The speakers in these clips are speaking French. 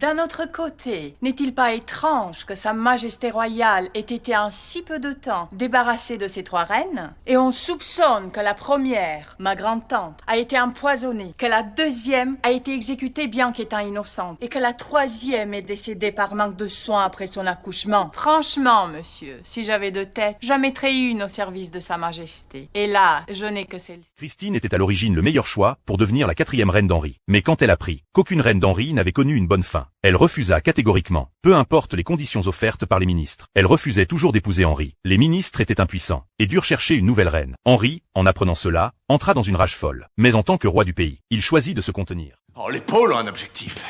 D'un autre côté, n'est-il pas étrange que Sa Majesté royale ait été en si peu de temps débarrassée de ses 3 reines? Et on soupçonne que la première, ma grande-tante, a été empoisonnée, que la deuxième a été exécutée bien qu'étant innocente, et que la troisième est décédée par manque de soins après son accouchement. Franchement, monsieur, si j'avais 2 têtes, j'en mettrais une au service de Sa Majesté. Et là, je n'ai que celle-ci. Christine était à l'origine le meilleur choix pour devenir la 4e reine d'Henri. Mais quand elle apprit qu'aucune reine d'Henri n'avait connu une bonne fin, elle refusa catégoriquement, peu importe les conditions offertes par les ministres. Elle refusait toujours d'épouser Henri. Les ministres étaient impuissants et durent chercher une nouvelle reine. Henri, en apprenant cela, entra dans une rage folle. Mais en tant que roi du pays, il choisit de se contenir. Oh, les pôles ont un objectif.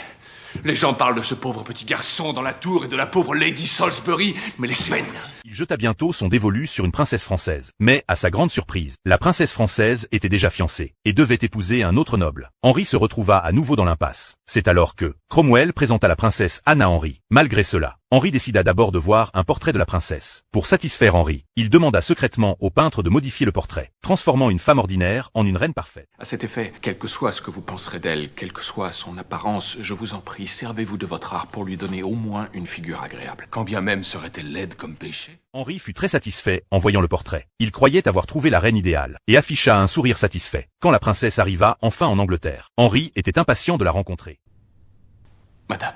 Les gens parlent de ce pauvre petit garçon dans la tour et de la pauvre Lady Salisbury, mais laissez-moi. Il jeta bientôt son dévolu sur une princesse française. Mais, à sa grande surprise, la princesse française était déjà fiancée et devait épouser un autre noble. Henri se retrouva à nouveau dans l'impasse. C'est alors que Cromwell présenta la princesse Anne à Henri. Malgré cela, Henri décida d'abord de voir un portrait de la princesse. Pour satisfaire Henri, il demanda secrètement au peintre de modifier le portrait, transformant une femme ordinaire en une reine parfaite. À cet effet, quel que soit ce que vous penserez d'elle, quelle que soit son apparence, je vous en prie, servez-vous de votre art pour lui donner au moins une figure agréable. Quand bien même serait-elle laide comme péché. Henri fut très satisfait en voyant le portrait. Il croyait avoir trouvé la reine idéale et afficha un sourire satisfait quand la princesse arriva enfin en Angleterre. Henri était impatient de la rencontrer. Madame,